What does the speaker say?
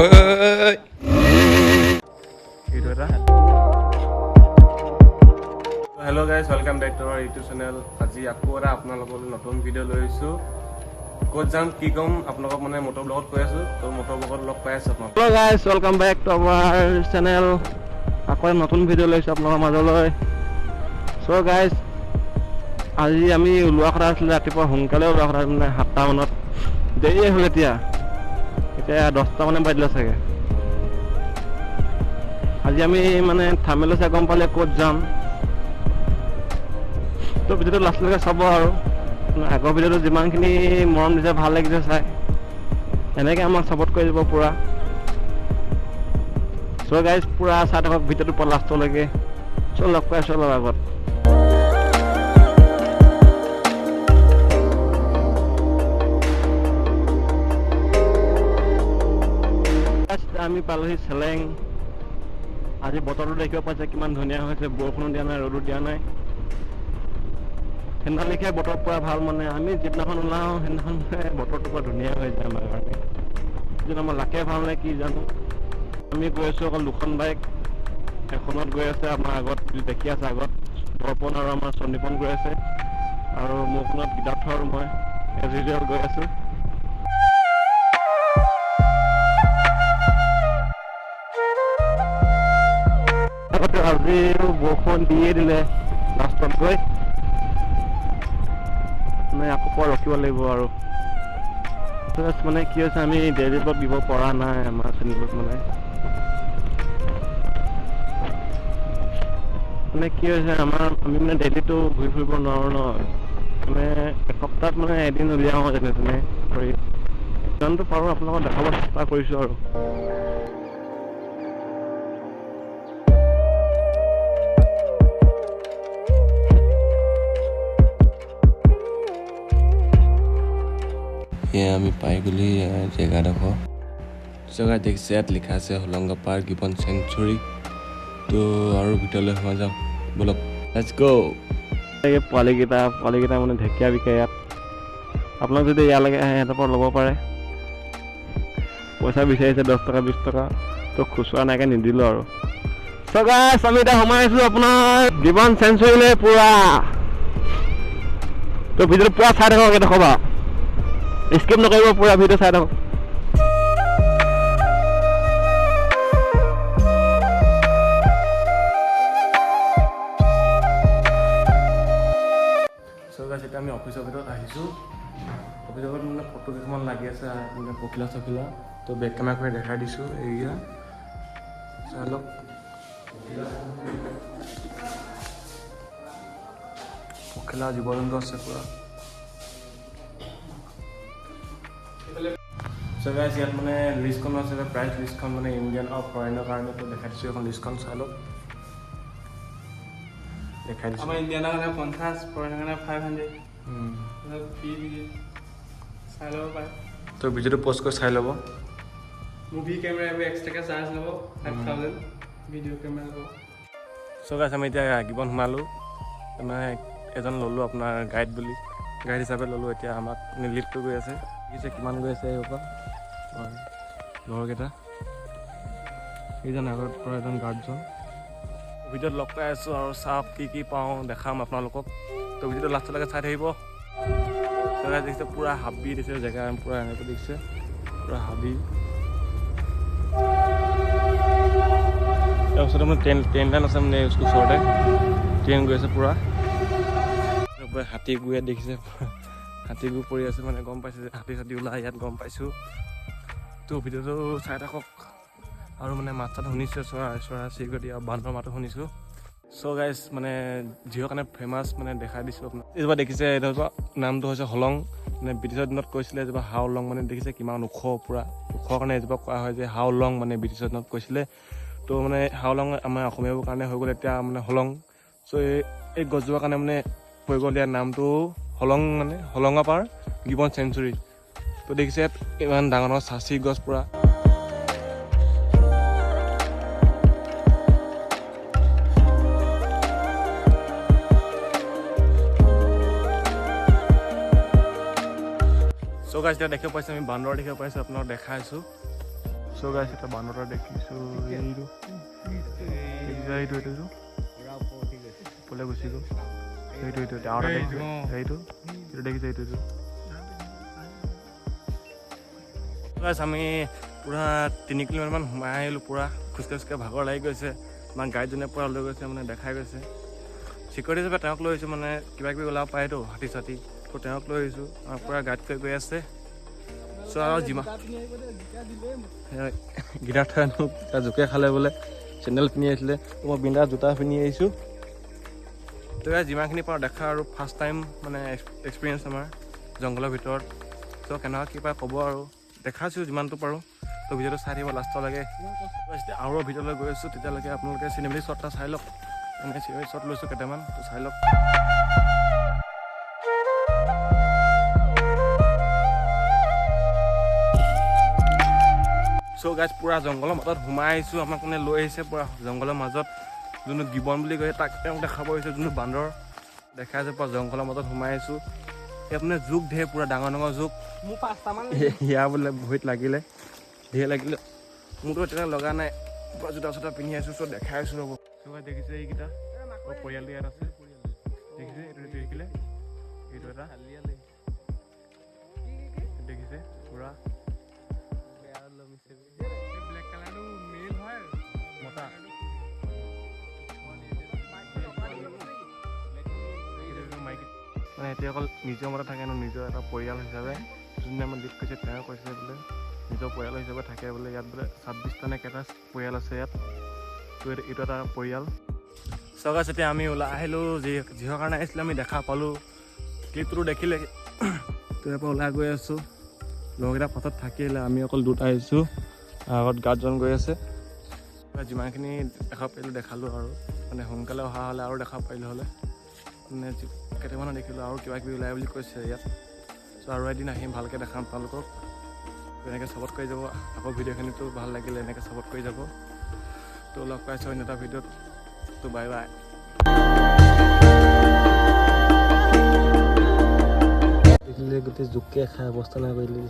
Hello guys, welcome back to our YouTube channel. আজি আকৌ এটা আপোনালোকৰ নতুন ভিডিঅ' লৈ আহিছোঁ। ক'ত যাম কি ক'ম আপোনালোকক মানে মটৰ ব্লগত কৈ আছোঁ, তো মটৰ ব্লগত লগ পাই আছোঁ আপোনালোক। Hello guys, welcome back to our channel. আকৌ নতুন ভিডিঅ' লৈছোঁ আপোনালোকৰ মাজলৈ। So guys, আজি আমি ওলোৱা কথা আছিলে ৰাতিপুৱা সোনকালে ওলোৱা কথা মানে 7টা মানত। দেৰি হ'ল এতিয়া 10টা মানে বাজিলে চাগে। আজি আমি মানে থামেল চাই গম পালে ক'ত যাম। তো ভিডিঅ'টো লাষ্টলৈকে চাব আৰু আগৰ ভিডিঅ'টো যিমানখিনি মৰম দিছে ভাল লাগিছে চাই এনেকৈ আমাক ছাপোৰ্ট কৰি দিব পুৰা। চ' গাইজ পুৰা চাই থাকক ভিডিঅ'টো পৰা লাষ্টলৈকে। চ' লগ পাই আছোঁ অলপ আগত। আমি পালোহি চেলেং। আজি বতৰটো দেখিব পাইছে কিমান ধুনীয়া হৈছে, বৰষুণো দিয়া নাই ৰ'দো দিয়া নাই। সেইদিনা লিখিয়া বতৰ পুৰা ভাল, মানে আমি যিদিনাখন ওলাওঁ সেইদিনাখন বতৰটো পুৰা ধুনীয়া হৈ যায় আমাৰ কাৰণে। যিটো আমাৰ লাকে ভাল নে কি জানো। আমি গৈ আছোঁ অকল দুখন বাইক, এখনত গৈ আছে আমাৰ আগত দেখি আছে আগত দৰ্পণ আৰু আমাৰ সন্দীপন গৈ আছে, আৰু মোৰখনত গীতাৰ্থ আৰু মই এজ ইউজুৱেল গৈ আছোঁ। আজিও বৰষুণ দিয়ে দিলে লাষ্টত গৈ, মানে আকৌ পৰা ৰখিব লাগিব আৰু। মানে কি হৈছে আমি ডেইলি ব্লগ দিব পৰা নাই আমাৰ চেনেলত। মানে কি হৈছে আমাৰ আমি মানে ডেইলিটো ঘূৰি ফুৰিব নোৱাৰোঁ ন, মানে এসপ্তাহত মানে এদিন উলিয়াওঁ যেনে তেনে কৰি যিমানটো পাৰোঁ আপোনালোকক দেখাব চেষ্টা কৰিছোঁ আৰু। এয়া আমি পাই গ'লি জেগাডোখৰ। জেগা দেখিছে ইয়াত লিখা আছে হোলংগা পাৰ্ক গিবন চেঞ্চুৰী। তো আৰু ভিতৰলৈ সোমাই যাওঁ বলক, লেটছ গ'। পোৱালিকেইটা মানে ঢেকীয়া বিকে ইয়াত। আপোনাক যদি ইয়ালৈকে আহে সিহঁতৰ পৰা ল'ব পাৰে। পইচা বিচাৰিছে 10 টকা 20 টকা, তো খুচুৰা নাইকৈ নিদিলোঁ আৰু। চ' গাইছ আমি এতিয়া সোমাই আছোঁ আপোনাৰ গিবন চেঞ্চুৰীলৈ পুৰা। তো ভিডিঅ'টো পুৰা চাই থাকক, দেখবা স্কিপ নকৰিব, পুৰা ভিডিঅ' চাই থাকক। এতিয়া আমি অফিচৰ ভিতৰত আহিছোঁ। অফিচৰ ভিতৰত মানে ফটো কিছুমান লাগি আছে মানে পখিলা চখিলা, তো বেক কেমেৰা কৰি দেখাই দিছোঁ এইয়া চাই লওক। পখিলা জীৱ জন্তু আছে পুৰা। চ' গাইছ ইয়াত মানে লিষ্টখন আছে, প্ৰাইচ লিষ্টখন মানে ইণ্ডিয়ান আৰু ফৰেইনৰ কাৰণে তো দেখাই দিছোঁ। এখন লিষ্টখন চাই লওক, দেখাই দিছোঁ। আমাৰ ইণ্ডিয়ানৰ কাৰণে 50, ফৰেইনৰ কাৰণে 500 চাই ল'ব পাৰে। তো ভিডিঅ'টো প'ষ্ট কৰি চাই ল'ব। মুভি কেমেৰা এইবোৰ এক্সট্ৰাকৈ চাৰ্জ ল'ব 5000, ভিডিঅ' কেমেৰা ল'ব। চ' গাইছ আমি এতিয়া গিবন সোমালোঁ, মানে এজন ল'লোঁ আপোনাৰ গাইড বুলি, গাইড হিচাপে ল'লোঁ। এতিয়া আমাক লিফ্টটো গৈ আছে, দেখিছে কিমান গৈ আছে এইৰ পৰা ঘৰকেইটা। এইজন আগত পৰা এজন গাৰ্ডজন। ভিডিঅ'ত লগ পাই আছোঁ আৰু চাওক কি পাওঁ দেখাম আপোনালোকক। তো ভিডিঅ'টো লাষ্টলৈকে চাই থাকিব। জেগা দেখিছে পুৰা হাবি দিছে, জেগা পুৰা এনেকৈ দেখিছে পুৰা হাবি। তাৰপিছত মানে ট্ৰেইন লাইন আছে মানে ওচৰতে, ট্ৰেইন গৈ আছে পুৰা। হাতী গৈ ইয়াত দেখিছে, হাতীবোৰ পৰি আছে, মানে গম পাইছে যে হাতী ওলাই ইয়াত গম পাইছোঁ। তো ভিডিঅ'টো চাই থাকক। আৰু মানে মাত চাত শুনিছোঁ, চৰাই চিৰিকটি আৰু বান্দৰ মাতো শুনিছোঁ। চ' গাইজ মানে যিহৰ কাৰণে ফেমাছ মানে দেখাই দিছোঁ আপোনাক। এইজোপা দেখিছে, এইজোপা নামটো হৈছে হলং, মানে ব্ৰিটিছৰ দিনত কৈছিলে এজোপা হাওলং, মানে দেখিছে কিমান ওখ পুৰা। ওখৰ কাৰণে এজোপা কোৱা হয় যে হাওলং, মানে ব্ৰিটিছৰ দিনত কৈছিলে। তো মানে হাওলং আমাৰ অসমীয়াবোৰ কাৰণে হৈ গ'ল এতিয়া মানে হলং। চ' এই গছজোপাৰ কাৰণে মানে হৈ গ'ল ইয়াৰ নামটো হলং, মানে হলঙা পাৰ গিবন চেঞ্চুৰী। তো দেখিছে ইয়াত ইমান ডাঙৰ ডাঙৰ চাচি গছ পুৰা। চ' গাইছ এতিয়া দেখিব পাইছোঁ আমি বান্দৰ দেখিব পাইছোঁ, আপোনাক দেখাইছোঁ। চ' চ' গাইছ এটা বান্দৰ এটা দেখিছোঁ এইটো দেখিছা এইটো ওপৰলৈ গুচি গ'ল এইটো আৰু এটা দেখিছোঁ এইটো দেখিছে এইটো গাইছ আমি পূৰা 3 কিলোমিটাৰমান সোমাই আহিলোঁ পূৰা খোজকাঢ়ি ভাগৰ লাগি গৈছে আমাৰ গাইডজনে পূৰা লৈ গৈছে মানে দেখাই গৈছে চিকিউৰিটি হিচাপে তেওঁক লৈ আহিছোঁ মানে কিবা কিবি ওলাব পাৰেতো হাতী চাতি তো তেওঁক লৈ আহিছোঁ আমাৰ পূৰা গাইড কৰি গৈ আছে চ' আৰু যিমান গিটাৰ থৈনো তাৰ জোকে খালে বোলে চেণ্ডেল পিন্ধি আহিছিলে মই বিন্দাছ জোতা পিন্ধি আহিছোঁ তো যিমানখিনি পাৰোঁ দেখা আৰু ফাৰ্ষ্ট টাইম মানে এক্সপিৰিয়েঞ্চ আমাৰ জংঘলৰ ভিতৰত চ' কেনেকুৱা কিবা ক'ব আৰু দেখাইছোঁ যিমানটো পাৰোঁ তো ভিডিঅ'টো চাই থাকিব লাষ্টলৈকে আৰু ভিতৰলৈ গৈ আছোঁ তেতিয়ালৈকে আপোনালোকে চিনেমেটিক শ্বট এটা চাই লওক এনে চিনেমেটিক শ্বট লৈছোঁ কেইটামান তো চাই লওক চ' গাইজ পূৰা জংঘলৰ মাজত সোমাই আহিছোঁ আমাক মানে লৈ আহিছে পূৰা জংঘলৰ মাজত যোনটো গিবন বুলি কয় তাক তেওঁক দেখাব আহিছোঁ যোনটো বান্দৰ দেখাই আছে পূৰা জংঘলৰ মাজত সোমাই আহিছোঁ ইয়াত মানে জোক ঢেৰ পূৰা ডাঙৰ ডাঙৰ জোক মোৰ 5টামান ইয়াৰ বোলে ভৰিত লাগিলে ঢেৰ লাগিলে মোৰতো তেতিয়া লগা নাই পূৰা জোতা চোতা পিন্ধি আহিছোঁ চ' দেখাই আছোঁ ৰ'ব চ' দেখিছে এইকেইটা পৰিয়ালটো ইয়াত আছে দেখিছে এইটো দেখিলে এইটো এটা দেখিছে পূৰা ব্লেক কালাৰটো মেল হয় মতা মানে এতিয়া অকল নিজৰ মতে থাকে ন নিজৰ এটা পৰিয়াল হিচাপে যোনে আমাৰ লিড কৰিছে তেওঁ কৈছে বোলে নিজৰ পৰিয়াল হিচাপে থাকে বোলে ইয়াত বোলে 26টা নে কেইটা পৰিয়াল আছে ইয়াত তো এইটো এটা পৰিয়াল চগাছ এতিয়া আমি ওলাই আহিলোঁ যিহৰ কাৰণে আহিছিলোঁ আমি দেখা পালোঁ ক্লিপটো দেখিলে তো ইয়াৰ পৰা ওলাই গৈ আছোঁ লগকেইটা পাছত থাকিলে আমি অকল দুটা আহিছোঁ আগত গাৰ্ডজন গৈ আছে যিমানখিনি দেখা পাৰিলোঁ দেখালোঁ আৰু মানে সোনকালে অহা হ'লে আৰু দেখা পাৰিলোঁ হ'লে মানে কেইটামানো দেখিলোঁ আৰু কিবা কিবি ওলাই বুলি কৈছে ইয়াত চ' আৰু এদিন আহিম ভালকৈ দেখাম আপোনালোকক এনেকৈ ছাপৰ্ট কৰি যাব আকৌ ভিডিঅ'খিনিতো ভাল লাগিলে এনেকৈ ছাপৰ্ট কৰি যাব তো লগ পাইছোঁ অন্য এটা ভিডিঅ'ত তো বাই বাই গোটেই জোকে খাই অৱস্থা নাই কৰিলে